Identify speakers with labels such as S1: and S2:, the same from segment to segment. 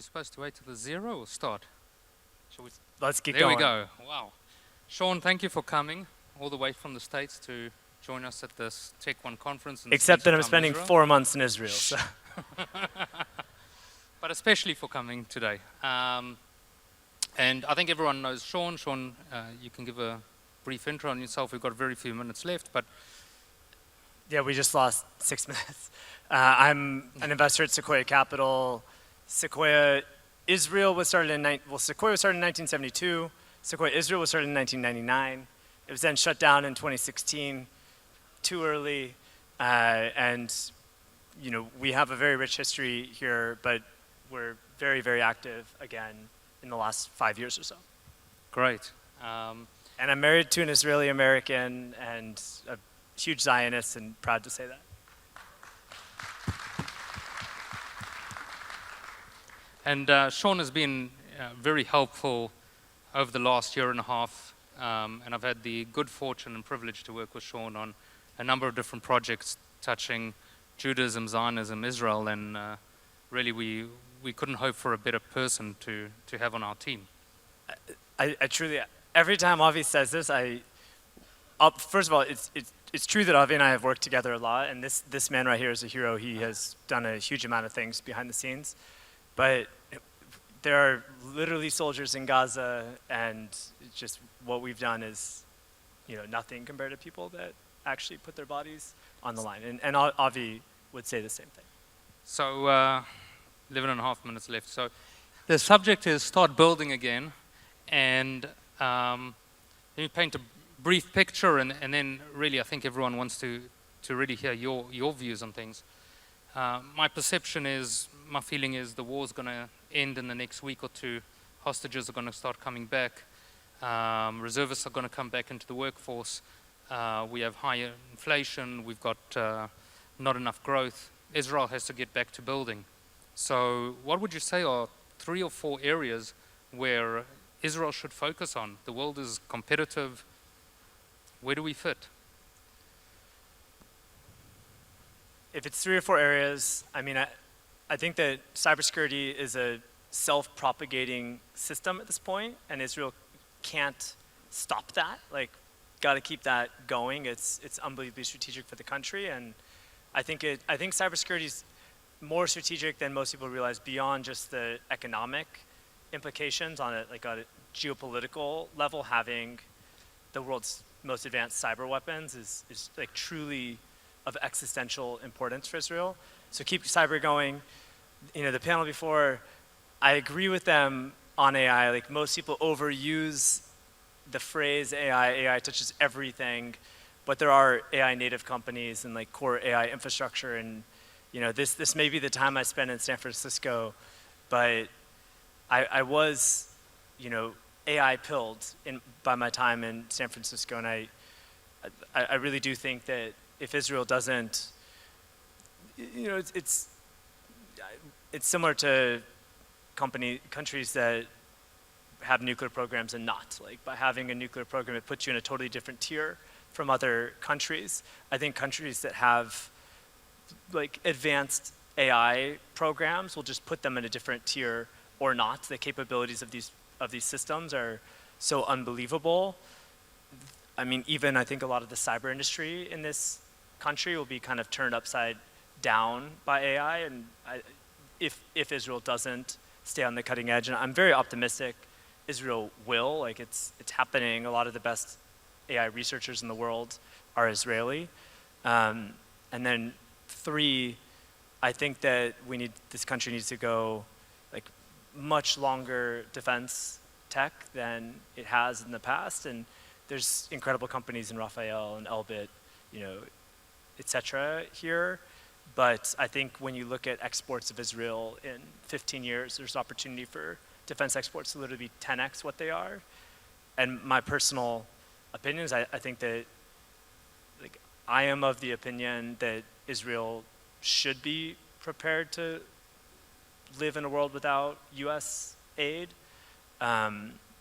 S1: we supposed to wait till the zero or start? Shall we?
S2: Let's get
S1: There
S2: going.
S1: we go. Wow. Shaum, thank you for coming all the way from the States to join us at this TECH1 conference. In
S2: Except that I'm
S1: Speech Time,
S2: spending
S1: Israel.
S2: 4 months in Israel. So.
S1: But especially for coming today. And I think everyone knows Shaum. Shaum, you can give a brief intro on yourself. We've got very few minutes left, but
S2: Yeah, we just lost 6 minutes. I'm an investor at Sequoia Capital. Sequoia Israel was started in Sequoia was started in 1972. Sequoia Israel was started in 1999. It was then shut down in 2016, too early, and we have a very rich history here, but we're very, very active again in the last 5 years or so.
S1: great.
S2: And I'm married to an Israeli American and a huge Zionist, and proud to say that.
S1: And Shaum has been very helpful over the last year and a half, and I've had the good fortune and privilege to work with Shaum on a number of different projects touching Judaism, Zionism, Israel, and really we couldn't hope for a better person to have on our team.
S2: I truly, every time Avi says this, first of all, it's true that Avi and I have worked together a lot, and this man right here is a hero. He has done a huge amount of things behind the scenes, but there are literally soldiers in Gaza, and it's just what we've done is, nothing compared to people that actually put their bodies on the line. And Avi would say the same thing.
S1: So 11 and a half minutes left. So the subject is start building again, and you paint a brief picture, and then really I think everyone wants to really hear your views on things. My perception is, my feeling is the war's going to end in the next week or two. Hostages are going to start coming back. Reservists are going to come back into the workforce. We have higher inflation. We've got not enough growth. Israel has to get back to building. So what would you say are 3 or 4 areas where Israel should focus on? The world is competitive. Where do we fit?
S2: If it's 3 or 4 areas, I think that cybersecurity is a self-propagating system at this point, and Israel can't stop that. Got to keep that going. It's unbelievably strategic for the country, and I think cybersecurity is more strategic than most people realize, beyond just the economic implications on a geopolitical level. Having the world's most advanced cyber weapons is truly of existential importance for Israel. So keep cyber going. The panel before, I agree with them on AI. Most people overuse the phrase AI. AI touches everything, but there are AI native companies and core AI infrastructure, and this may be the time I spend in San Francisco, but I was AI pilled by my time in San Francisco, and I really do think that if Israel doesn't, it's similar to countries that have nuclear programs and not. By having a nuclear program, it puts you in a totally different tier from other countries. I think countries that have advanced AI programs will just put them in a different tier or not. The capabilities of these systems are so unbelievable. Even I think a lot of the cyber industry in this country will be kind of turned upside down by AI, and if Israel doesn't stay on the cutting edge, and I'm very optimistic Israel will. It's happening. A lot of the best AI researchers in the world are Israeli. And then 3, I think that this country needs to go much longer defense tech than it has in the past, and there's incredible companies in Rafael and Elbit, et cetera here. But I think when you look at exports of Israel in 15 years, there's opportunity for defense exports to literally be 10x what they are. And my personal opinion is I think that I am of the opinion that Israel should be prepared to live in a world without US aid.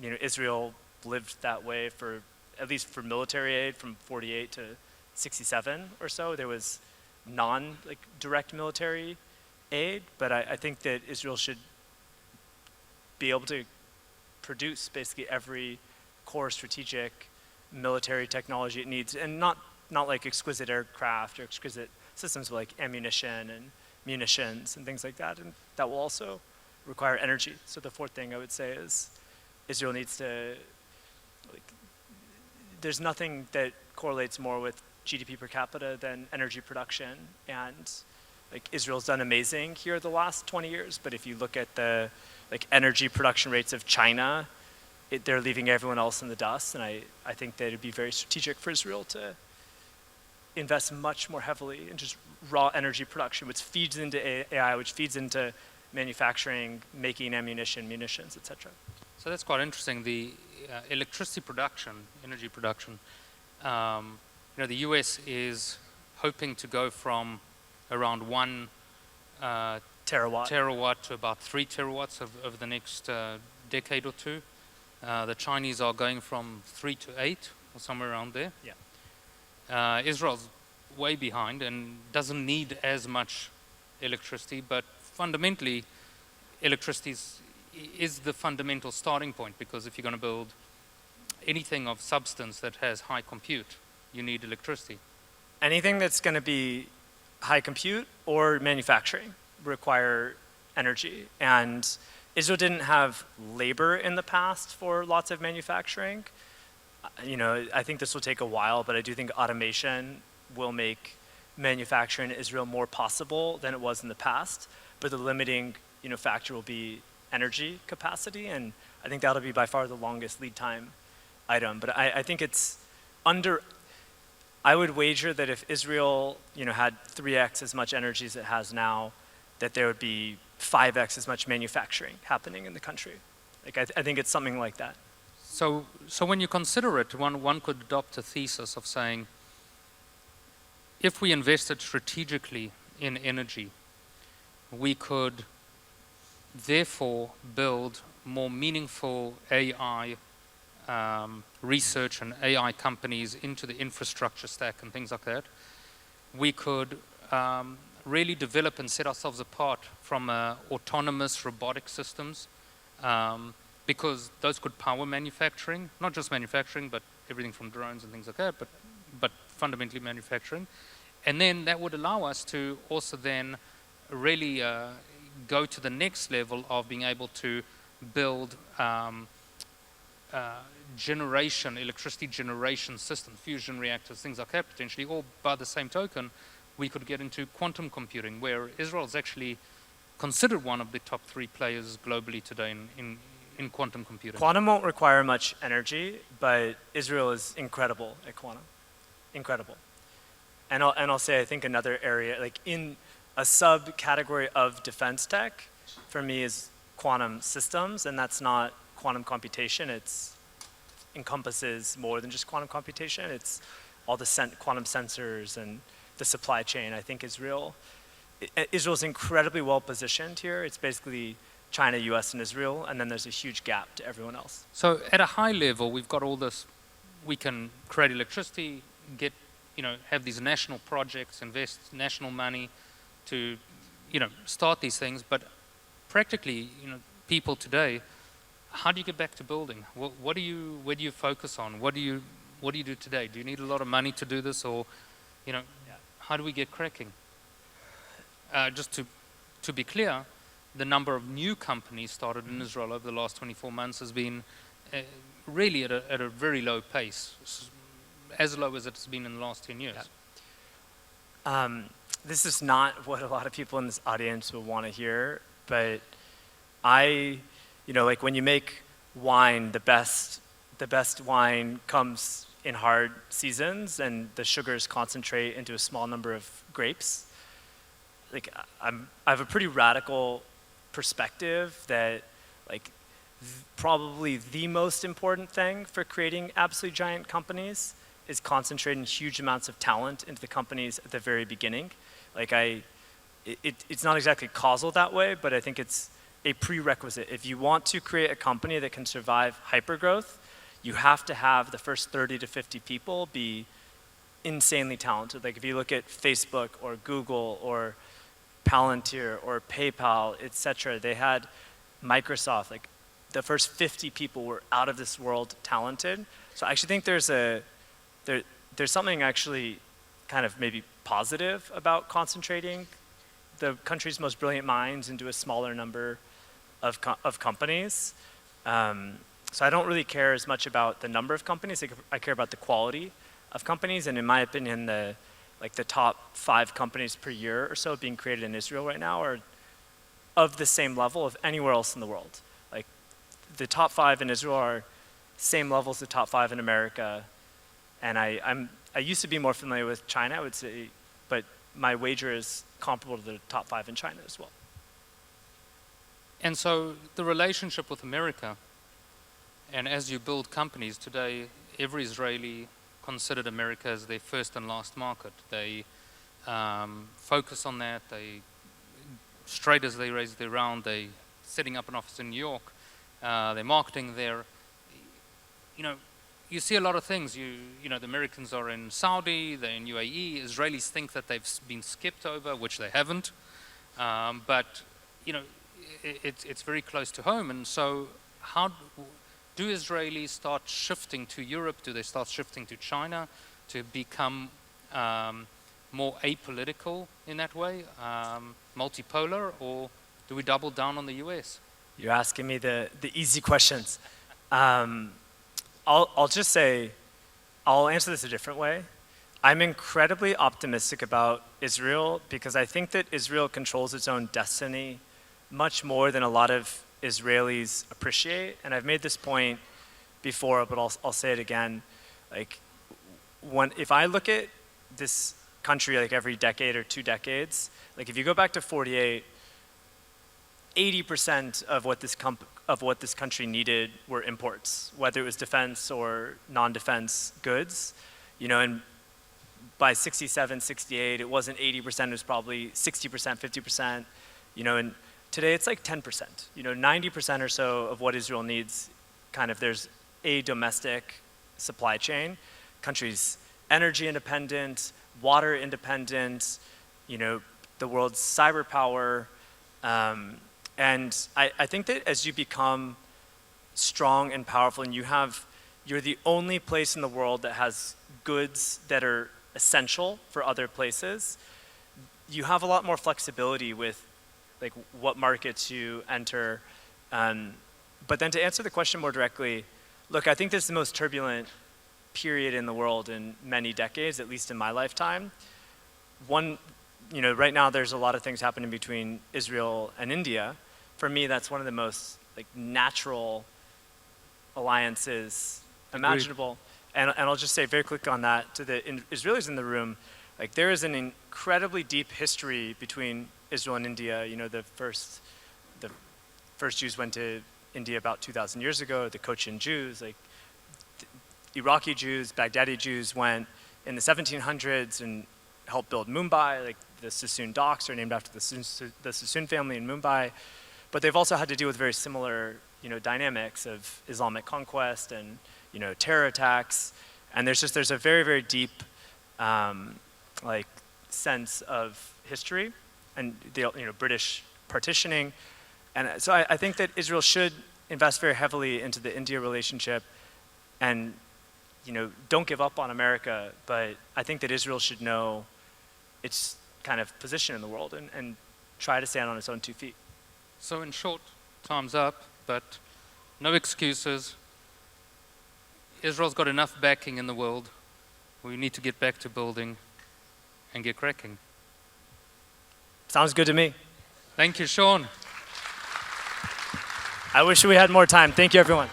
S2: Israel lived that way for, at least for military aid, from 48 to 67 or so. There was direct military aid, but I think that Israel should be able to produce basically every core strategic military technology it needs, and not like exquisite aircraft or exquisite systems, but like ammunition and munitions and things like that, and that will also require energy. So the fourth thing I would say is Israel needs to, like, there's nothing that correlates more with GDP per capita than energy production, and like Israel's done amazing here the last 20 years, but if you look at the like energy production rates of China, they're leaving everyone else in the dust, and I think that it'd be very strategic for Israel to invest much more heavily in just raw energy production, which feeds into AI, which feeds into manufacturing, making ammunition, munitions, etc.
S1: So that's quite interesting. The electricity production, energy production, the US is hoping to go from around 1 terawatt to about 3 terawatts over the next decade or two. The Chinese are going from 3 to 8 or somewhere around there.
S2: Yeah.
S1: Israel's way behind and doesn't need as much electricity, but fundamentally, electricity is the fundamental starting point, because if you're going to build anything of substance that has high compute, you need electricity.
S2: Anything that's going to be high compute or manufacturing require energy, and Israel didn't have labor in the past for lots of manufacturing. I think this will take a while, but I do think automation will make manufacturing in Israel more possible than it was in the past. But the limiting, factor will be energy capacity, and I think that'll be by far the longest lead time item. But I think it's I would wager that if Israel, had 3x as much energy as it has now, that there would be 5x as much manufacturing happening in the country. Like I think it's something like that.
S1: So when you consider it, one could adopt a thesis of saying, if we invested strategically in energy, we could therefore build more meaningful AI research and AI companies into the infrastructure stack and things like that. We could really develop and set ourselves apart from autonomous robotic systems, because those could power manufacturing, not just manufacturing, but everything from drones and things like that, but fundamentally manufacturing. And then that would allow us to also then really go to the next level of being able to build electricity generation systems, fusion reactors, things like that potentially, or by the same token, we could get into quantum computing, where Israel is actually considered one of the top 3 players globally today in quantum computing.
S2: Quantum won't require much energy, but Israel is incredible at quantum. Incredible. And I'll say, I think another area, like in a subcategory of defense tech, for me is quantum systems, and that's not quantum computation. It's encompasses more than just quantum computation. It's all the quantum sensors and the supply chain. I think Israel's incredibly well positioned here. It's basically China, US, and Israel, and then there's a huge gap to everyone else.
S1: So at a high level, we've got all this, we can create electricity, have these national projects, invest national money to, start these things, but practically, people today, how do you get back to building? Where do you focus on? What do you do today? Do you need a lot of money to do this, or, how do we get cracking? Just to be clear, the number of new companies started in Israel over the last 24 months has been really at a very low pace, as low as it's been in the last 10 years.
S2: Yeah. This is not what a lot of people in this audience will want to hear, but like when you make wine, the best wine comes in hard seasons, and the sugars concentrate into a small number of grapes. Like I have a pretty radical perspective that probably the most important thing for creating absolute giant companies is concentrating huge amounts of talent into the companies at the very beginning. It's not exactly causal that way, but I think it's a prerequisite. If you want to create a company that can survive hypergrowth, you have to have the first 30 to 50 people be insanely talented. Like if you look at Facebook or Google or Palantir or PayPal, etc., they had Microsoft, the first 50 people were out of this world talented. So I actually think there's something actually kind of maybe positive about concentrating the country's most brilliant minds into a smaller number of companies. So I don't really care as much about the number of companies. I care about the quality of companies. And in my opinion, the top 5 companies per year or so being created in Israel right now are of the same level of anywhere else in the world. Like the top 5 in Israel are same level as the top 5 in America. And I used to be more familiar with China, I would say, but my wager is comparable to the top 5 in China as well.
S1: And so the relationship with America, and as you build companies today, every Israeli considered America as their first and last market. They focus on that. They, straight as they raise their round, they setting up an office in New York. They're marketing there. You know, you see a lot of things. You know, the Americans are in Saudi, they're in UAE. Israelis think that they've been skipped over, which they haven't. But you know, it's very close to home. And so, how do Israelis start shifting to Europe? Do they start shifting to China to become more apolitical in that way, multipolar, or do we double down on the US?
S2: You're asking me the easy questions. I'll just say, I'll answer this a different way. I'm incredibly optimistic about Israel because I think that Israel controls its own destiny much more than a lot of Israelis appreciate. And I've made this point before, but I'll say it again. Like, if I look at this country like every decade or 2 decades, like if you go back to 48, 80% of what this country needed were imports, whether it was defense or non-defense goods. You know, and by 67, 68, it wasn't 80%, it was probably 60%, 50%. You know, and today it's like 10%. You know, 90% or so of what Israel needs, kind of there's a domestic supply chain. Country's energy independent, water independent, you know, the world's cyber power. And I think that as you become strong and powerful and you're the only place in the world that has goods that are essential for other places, you have a lot more flexibility with like what markets you enter. But then to answer the question more directly, look, I think this is the most turbulent period in the world in many decades, at least in my lifetime. You know, right now there's a lot of things happening between Israel and India. For me, that's one of the most like natural alliances imaginable. And I'll just say very quick on that to the Israelis in the room, like there is an incredibly deep history between Israel and India. You know, the first Jews went to India about 2,000 years ago, the Cochin Jews, like Iraqi Jews, Baghdadi Jews went in the 1700s and helped build Mumbai, like the Sassoon docks are named after the Sassoon family in Mumbai. But they've also had to deal with very similar, you know, dynamics of Islamic conquest and, you know, terror attacks. And there's a very, very deep, like, sense of history and the, you know, British partitioning. And so I think that Israel should invest very heavily into the India relationship and, you know, don't give up on America. But I think that Israel should know its kind of position in the world and try to stand on its own 2 feet.
S1: So in short, time's up, but no excuses. Israel's got enough backing in the world. We need to get back to building and get cracking.
S2: Sounds good to me.
S1: Thank you, Shaun.
S2: I wish we had more time. Thank you, everyone.